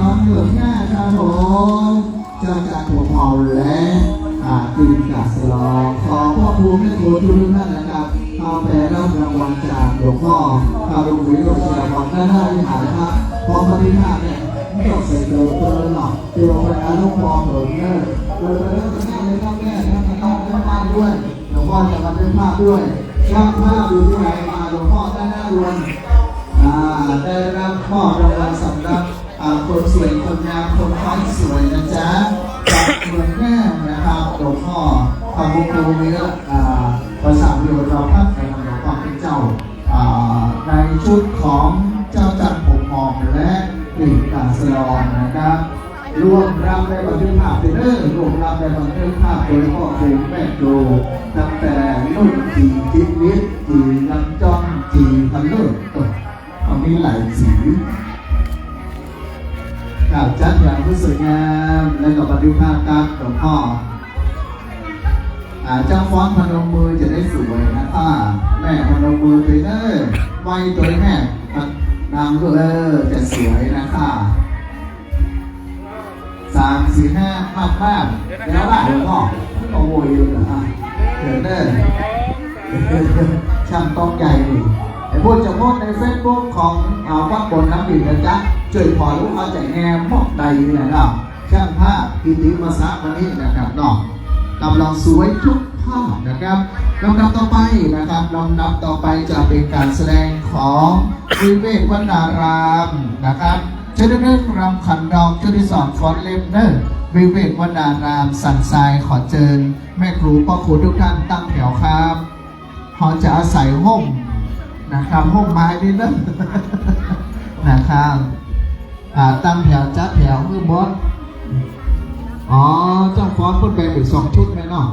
น้องเหลืองหน้าครับผมเจ้าจากหัวหอมและตีนกาสลองขอพ่อภูมิและครูทุกท่านนะครับเอาแผ่รับรางวัลจากหลวงพ่อข้าหลวงปู่หลวงศิลปากรด้านหน้าวิหารครับพอปฏิภาณเนี่ยไม่ต้องใส่เกลือเกลือหรอกเกี่ยวกับการลูกมองเหมือนเดิมเลยแล้วจะทำในรอบแรกนะมันต้องได้ภาพด้วยหลวงพ่อจะมาได้ภาพด้วยช่างภาพอยู่ที่ไหนมาหลวงพ่อด้านหน้ารวนได้รับมอบรางวัลสำหรับคนสวยคนงามคนฟ้าสวยนะจ๊ะจากเมืองแม่นะครับหลวงพ่อพระบุคคลมีภาษาเดียวเราพัฒนาหลวงพ่อเป็นเจ้าในชุดของเจ้าจักรปกครองและปีกกาสลอนนะครับร่วมรับในบันทึกภาพเป็นร่วมรับในบันทึกภาพโดยพ่อครูแม่ครูตั้งแต่รุ่นจีทิพย์นิดจีน้ำจ้องจีพันเลิศเอามีหลายสีข่าวจัดอย่างที่สวยงามและกับบันทึกภาพการหลวงพ่อเจ้าฟ้อนพนมมือจะได้สวยนะคะแม่พนมมือไปเนอไว้ตัวแม่นางก็จะสวยนะคะ3 4 5มากแล้วล่ะหลวงพ่อโอ้ยอยู่นะเดี๋ยวเด้อช่างต้องใหญ่ดิไอ้พูดจะโพสในเฟซบุ๊กของวัดบนน้ำดิ่งนะจ๊ะช่วยพอลูกเอาใจแง่มอกใดนี่นะครับช่างภาพกิติมาสะวันนี้นะครับเนาะกำลังสวยทุกภาพนะครับลำดับต่อไปนะครับลำดับต่อไปจะเป็นการแสดงของวิเวกวรรณารามนะครับชุดที่ 1รำขันดองชุดที่ 2ฟ้อนเล็บเนอร์วิเวกวรรณารามสันทรายขอเชิญแม่ครูพ่อครูทุกท่านตั้งแถวครับเขาจะอาศัยห้องนะครับห้องไม้นี่นะนะครับตั้งแถวจัดแถวมือบอสเจ้าฟ้อนพูดแบ่งเป็น2 ชุดไหมเนาะ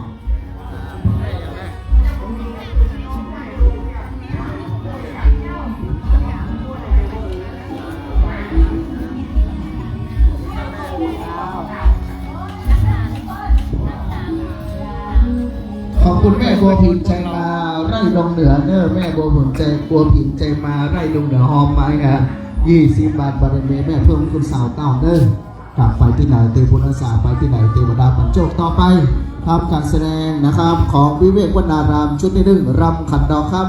ขอบคุณแม่บัวพิมพ์ใจมาไร่ลงเหนือเนอแม่บัวพิมพ์ใจมาไร่ลงเหนือหอมไม้ครับ20 บาทบารมีแม่เพิ่มคุณสาวเต้าเนอกลับไปที่ไหนเทพุทธศาสไปที่ไหนเทวดาปัญโจกต่อไปครับการแสดงนะครับของวิเวกวรรณารามชุดที่ 1รำขันดอกครับ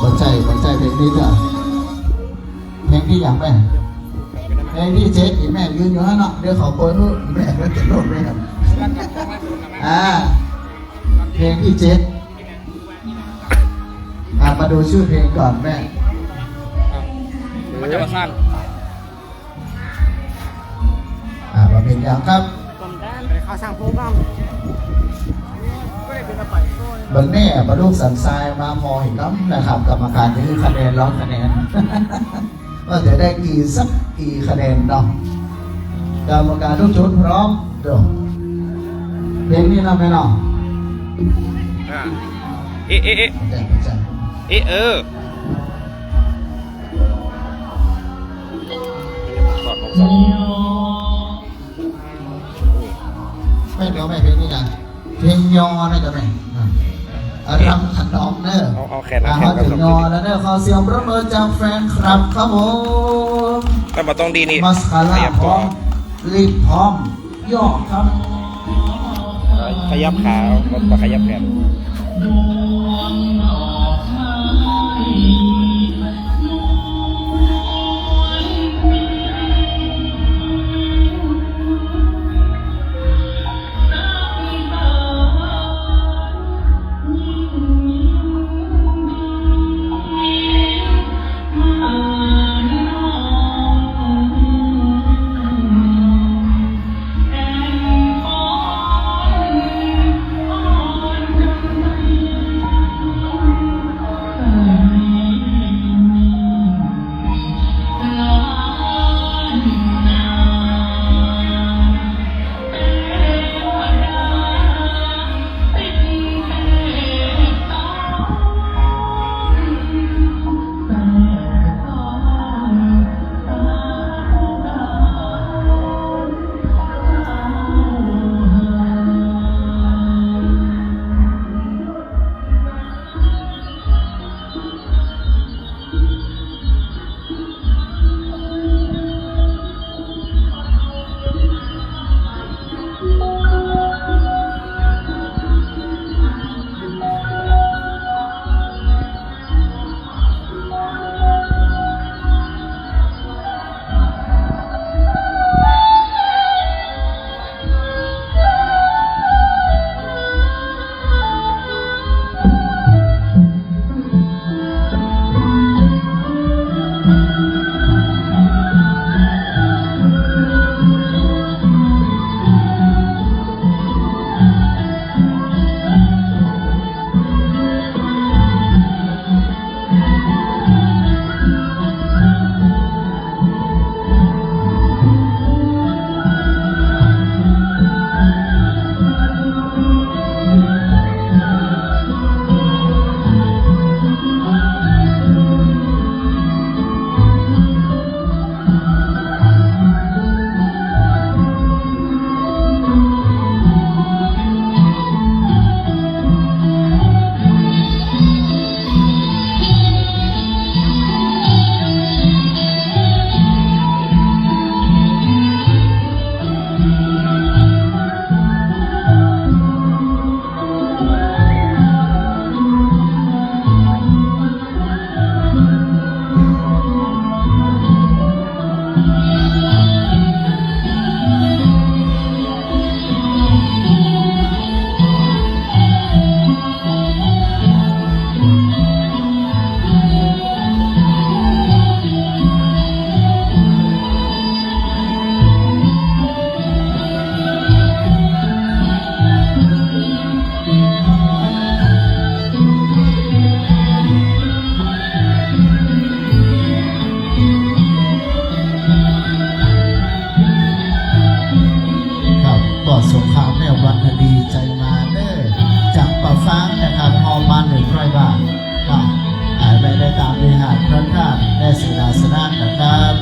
ปัจจัยเพลงนี้จ้ะเพลงที่อย่างแม่เพลงที่7อีแม่ยืนอยู่ฮะเนาะเดี๋ยวขอโปรยนู่นแม่ก็จะโดดไปครับเพลงที่7มาดูชื่อเพลงก่อนแม่มันจะมาสั้นมาเป็นอย่างครับเขาสั่งโปรแกรมเบิ้งแน่มาลูกสันทรายมาพอเห็นน้ำนะครับกรรมการนี่คะแนนร้อยคะแนนว่าจะได้กี่คะแนนเนาะกรรมการทุกชุดพร้อมเดี๋ยวเพลงนี้เราไม่เนาะเอ๊ะไม่เดี๋ยวไม่เพลงนี้นะเพลงยอนะจ๊ะแม่รำขันดองเนอเอาแขนถึงยอแล้วเนอขอเสียงปรบมือจากแฟนคลับครับผมแต่มาต้องดีนี่มัสคาร่าพร้อมลิปพร้อมย่อครับขยับขามาขยับแขน 800 บาทก็หายไปได้ตามที่หาดพระธาตุได้ศิลาสนะนะครับ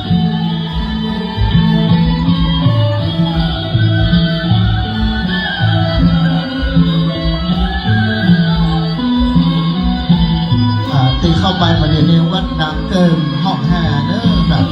ตีเข้าไปมาเรียนในวัดนางเกิมห้องแห่เด้อครับ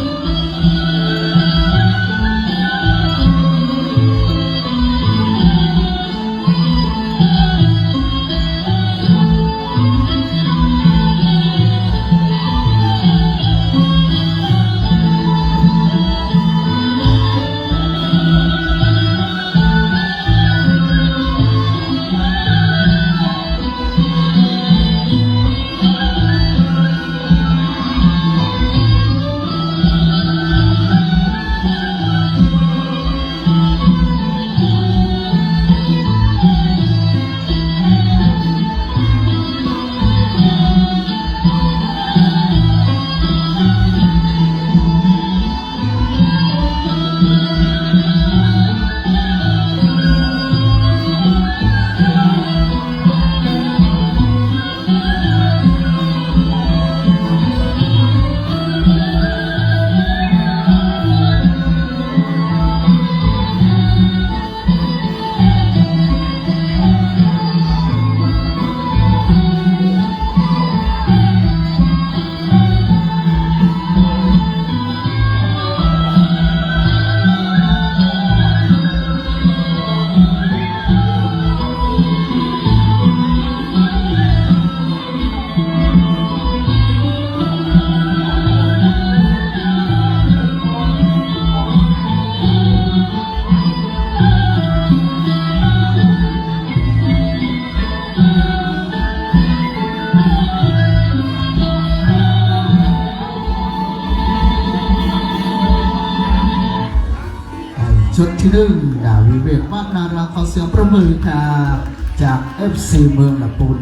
ชุดที่1ดาวิเวกมากนาราขอเสียงประมือครับจาก FC เมืองละปุน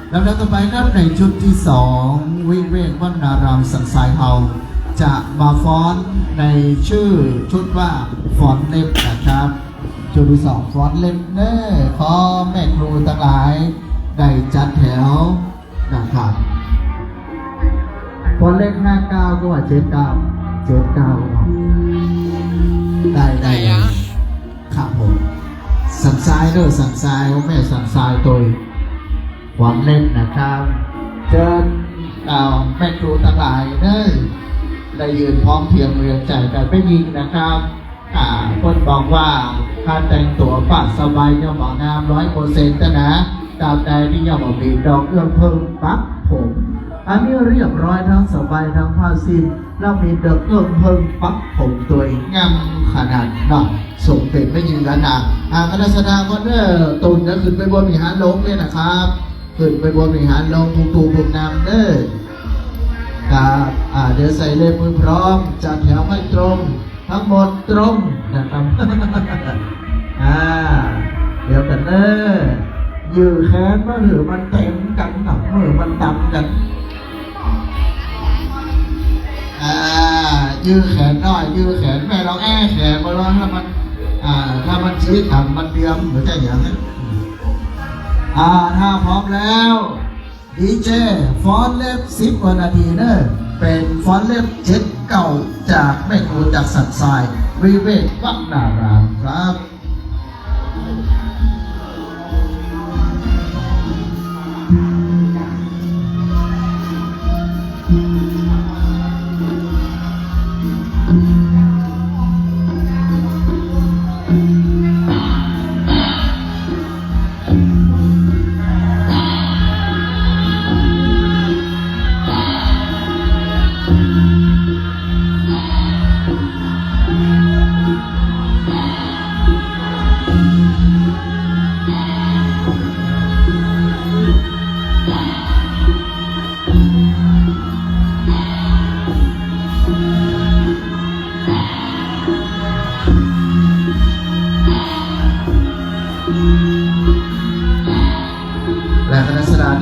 แล้วต่อไปครับในชุดที่2วิเวกวัฒนารามสันทรายเฮาจะมาฟ้อนในชื่อชุดว่าฟ้อนเล็บนะครับชุดที่2ฟ้อนเล็บเน่ขอแม่ครูทั้งหลายได้จัดแถวนะครับฟ้อนเล็บ59ก็ว่า79ได้ครับผมสันทรายเด้อสันทรายว่าแม่สันทรายตัวความเล่นนะครับเชิญแม่ครูทั้งหลายเด้อได้ยืนพร้อมเพรียงเรียงใจกันไม่ยิงนะครับคนบอกว่าการแต่งตัวปัดสบายย่อมบอกงาม100%นะตามใดที่ย่อมบอกมีดอกเอื้อมเพิ่มปั๊บผมอันนี้เรียบร้อยทั้งสบายทั้งผ้าสิ้นแล้วมีเด็กเพิ่มปั๊บผมตัวเองงามขนาดเนาะส่งเป็นไม่ยิงกันนะคณะแสดงคนเนอตุนจะขึ้นไปบนวิหารลงเลยนะครับขึ้นไปบนวิหารลงปูนำเด้อครับเดี๋ยวใส่เล็บมือพร้อมจัดแถวให้ตรงทั้งหมดตรงนะครับเดี๋ยวกันเด้อยืดแขนมือมันเต็มกันหนักมือมันดำกันยืดแขนหน่อยยืดแขนแม่เราแขนมาแล้วถ้ามันชีวิตทำมันเตรียมเหมือนจะอย่างนั้นถ้าพร้อมแล้วดีเจฟอนเล็บ10 กว่านาทีเนอะเป็นฟอนเล็บ7 เก่าจากแม่ครูจากสันทรายวิเวกวัฒนารามครับ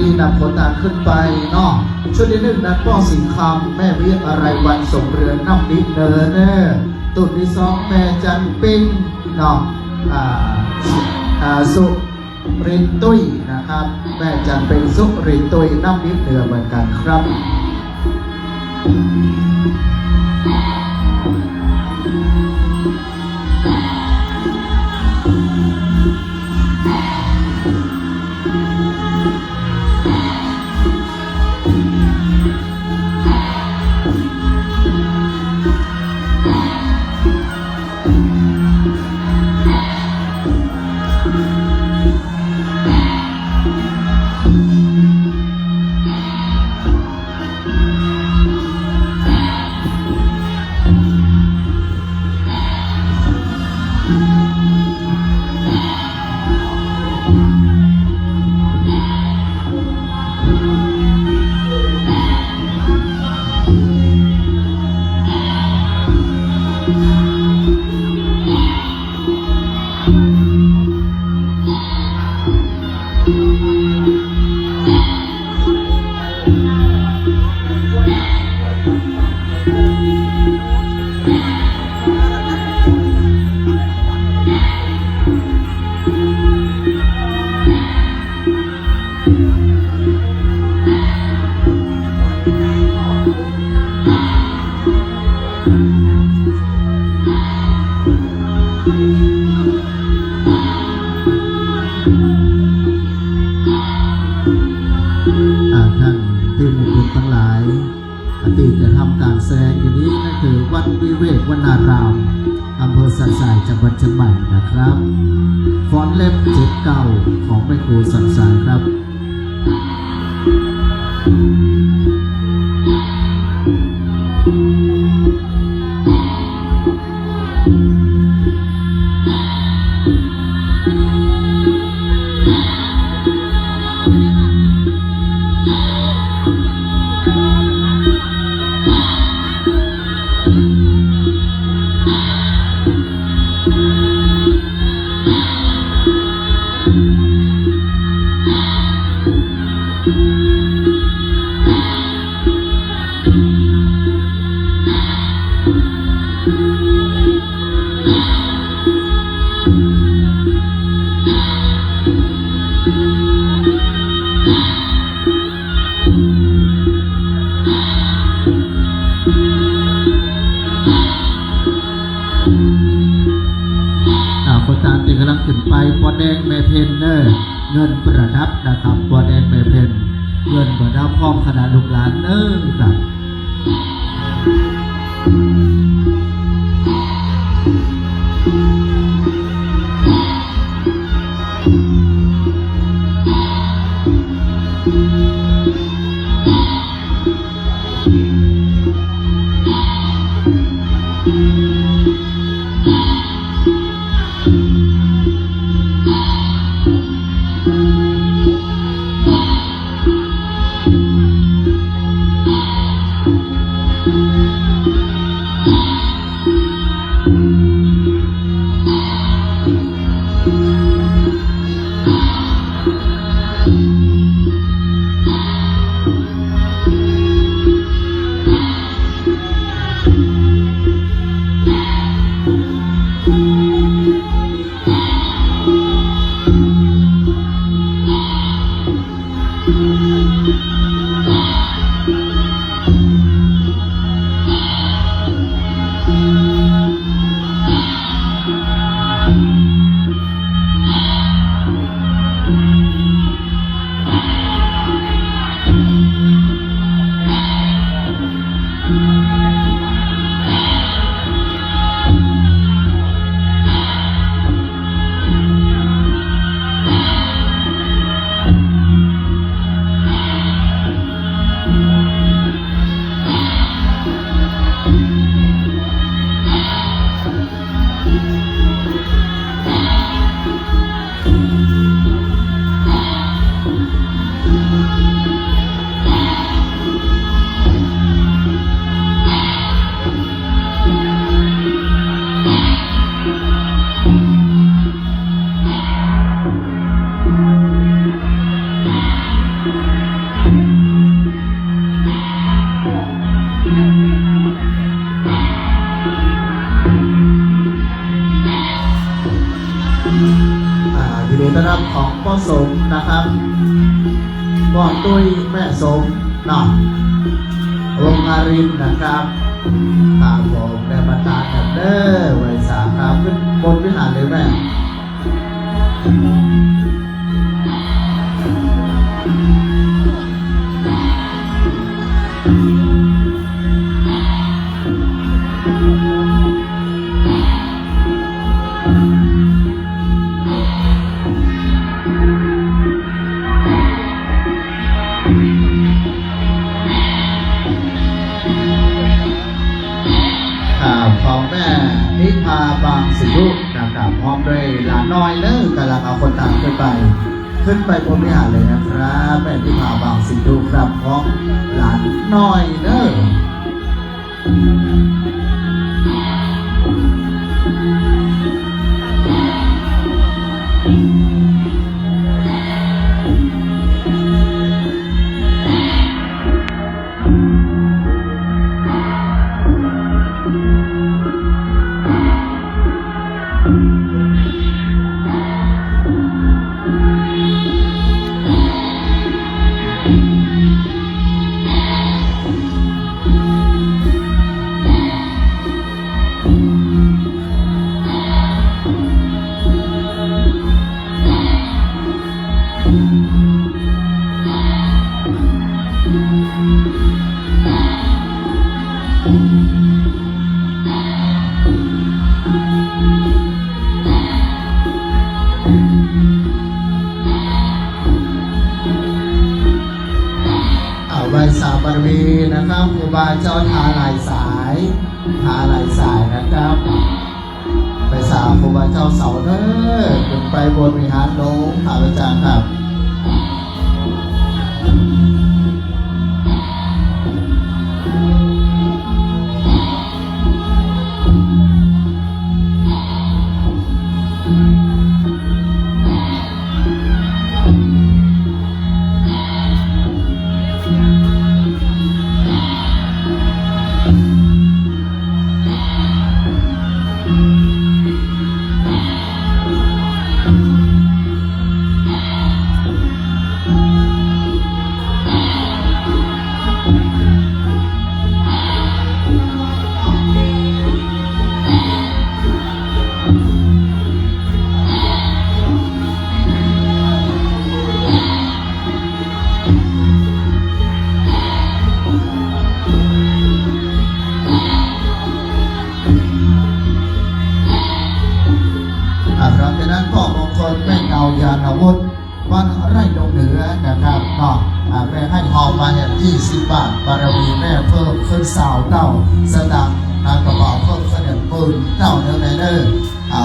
ที่นำผลทางขึ้นไปเนาะชุดที่1นั้นป้อสิงคำแม่เวียงอะไรวันสมเรือนน้ำดินเนินเน่ตุ่นที่2แม่จันปิ้งเนาะสุ รินตุ้ยนะครับแม่จันเป็นสุรินตุ้ยน้ำนิดเหนือเหมือนกันครับท่านที่มุขทั้งหลายที่จะทำการแสดงอย่างนี้นั่นคือวัดวิเวกวนารามอำเภอสันทรายจังหวัดเชียงใหม่นะครับฟ้อนเล็บ79ของแม่ครูสันทรายครับคนตามที่กำลังขึ้นไปปอแดงแม่เพนเนอร์เงินประดับนะครับปอแดงแม่เพนเงินประดับพร้อมขนาดลูกหลานเนอร์ครับ พ่อสมนะครับพ่อตุ้ยแม่สมเนาะวงอารินนะครับตามผมได้บรรดากันเด้อไว้สาครับขึ้นบนวิหารเลยแม่ของแม่นิพาบางสิยุนะครับพร้อมด้วยหลานน้อยเลิกกำลังเอาคนต่างขึ้นไปบนวิหารเลยนะครับแม่นิพาบางสิยุครับพร้อมหลานน้อยเลิกใบสาบารมีนะครับครูบาเจ้าทาลายสายนะครับไปสาครูบาเจ้าเสาเด้อขึ้นไปบนวิหารโน้มข้าพเจ้าครับยานอาวุธวันไร่ดงเหนือนะครับก็แม่ให้หอมมาอย่าง20 บาทบารมีแม่เพิ่มขึ้นสาวสดังนากระบอกเพิ่มขึ้นปืนเนื้อในเด้อ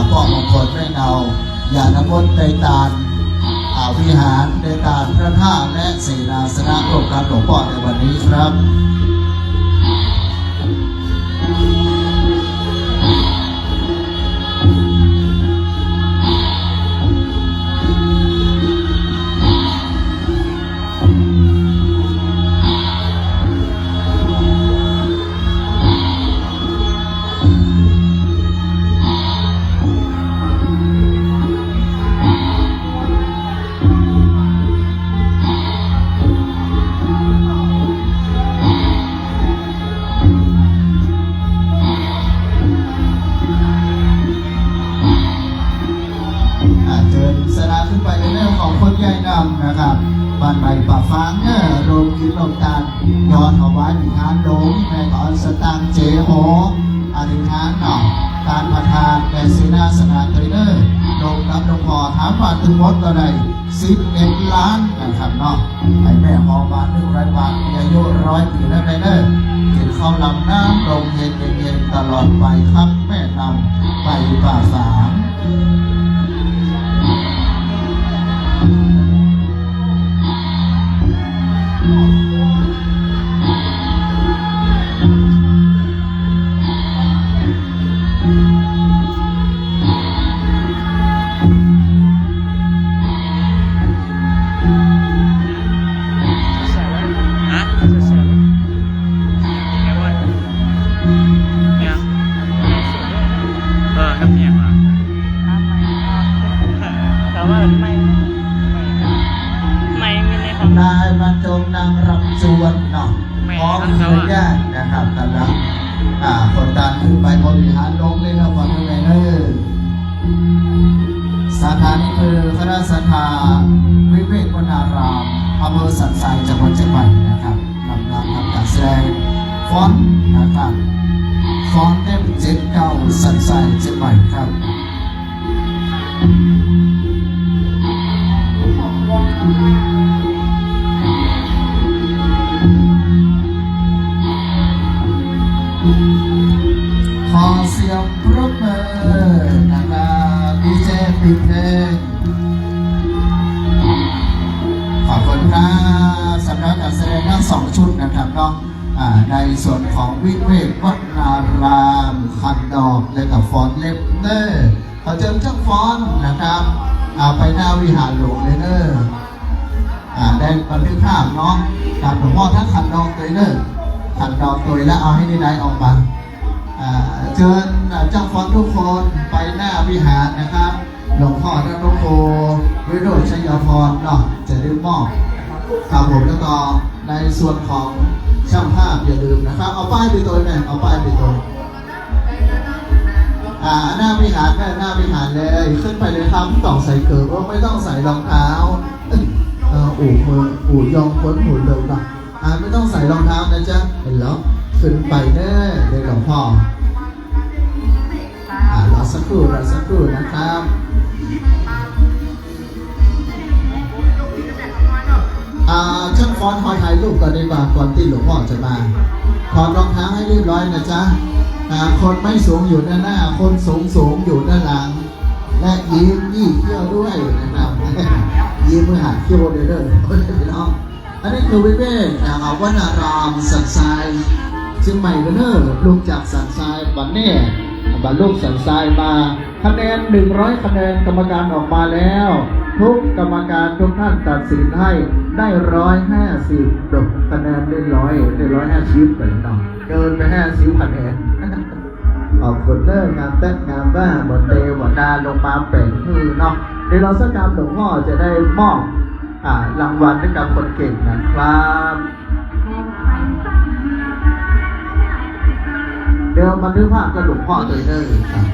พ่อมงคลแม่เงายานอาวุธในตาลวิหารในตาลพระธาตุและเสนาสนะร่วมกันหลวงพ่อในวันนี้ครับขึ้นไปในเรื่องของคนใหญ่ดำนะครับบ้านใหม่ป่าฟางโรงกินลมตาลย้อนเอาไว้มีทานโดมในก่อนสตังเจโฮอธิษฐานหน่อการประทานแก่ศีนาสนาเทเนอร์ลงกับหลวงพ่อถามว่าถึงหมดก็ได้11 ล้านนะครับเนาะให้แม่หอมา100 บาทมีอายุ100 ปีแล้วเด้อกินข้าวลำน้ำลงเย็นตลอดไปครับแม่นำไปป่าสาง นายบรรจงนางรำจวนเนาะพร้อมด้วยญาตินะครับกำลังคนดันขึ้นไปบนวิหารลงเลยนะวันนี้เลยสถานนี้คือคณะสัทธาวิเวกวนารามอำเภอสันทรายจังหวัดเชียงใหม่นะครับนำการแสดงฟ้อนนะครับฟ้อนเต็ม79สันทรายเชียงใหม่ครับขอเสียงปรบมือนะครับดีเจปิดเพลงขอบคุณครับสำหรับการแสดงทั้ง2ชุดนะครับเนาะในส่วนของวิเวกวนารามคันดอกและกับฟอนเล็บเนอร์ขอเชิญเจ้าฟอนนะครับไปหน้าวิหารหลวงเลยเนอร์ได้บันทึกภาพเนาะการหลวงพ่อทั้งคันดอกเลยเนอร์คันดอกตัวแล้วเอาให้ได้ออกมาเชิญเจ้าฟอนทุกคนไปหน้าวิหารนะครับหลวงพ่อท่านหลวงปู่วิโรจน์ชัยพรเนาะจะได้มอบครับผมแล้วก็ในส่วนของช่างภาพอย่าลืมนะครับเอาป้ายไปตัวหน่อยเอาป้ายไปตัวหน้าวิหารหน้าวิหารเลยขึ้นไปเลยครับต้องใส่เกลือไม่ต้องใส่รองเท้าอู่ยองพ้นหูเลยป่ะไม่ต้องใส่รองเท้านะจ๊ะเห็นแล้วขึ้นไปแน่เลยหลวงพ่อรอสักครู่นะครับช่างฟ้อนคอยถ่ายรูปก่อนดีกว่าก่อนที่หลวงพ่อจะมาถอดรองเท้าให้เรียบร้อยนะจ๊ะคนไม่สูงอยู่ด้านหน้าคนสูงอยู่ด้านหลังและยิ้มยี่เขี้ยวด้วยนะครับยิ้มมือหัดเขี้ยวเด้อพี่น้องอันนี้คือวิเวกวนารามสันทรายเชียงใหม่กันเนอร์ลูกจากสันทรายบันเน่บันลูกสันทรายมาคะแนน100คะแนนกรรมการออกมาแล้วทุกกรรมการทุกท่านตัดสินให้ได้150คะแนนได้150เลยเนาะเกินไป50คะแนนขอบคุณเลิกงานเต้นงานบ้าบนเตวันดาลงมาเป็นมือเนาะเดี๋ยวเราสักการหลวงพ่อจะได้มอบรางวัลให้กับคนเก่งนะครับเดี๋ยวบันทึกภาพกับหลวงพ่อตัวเองครับ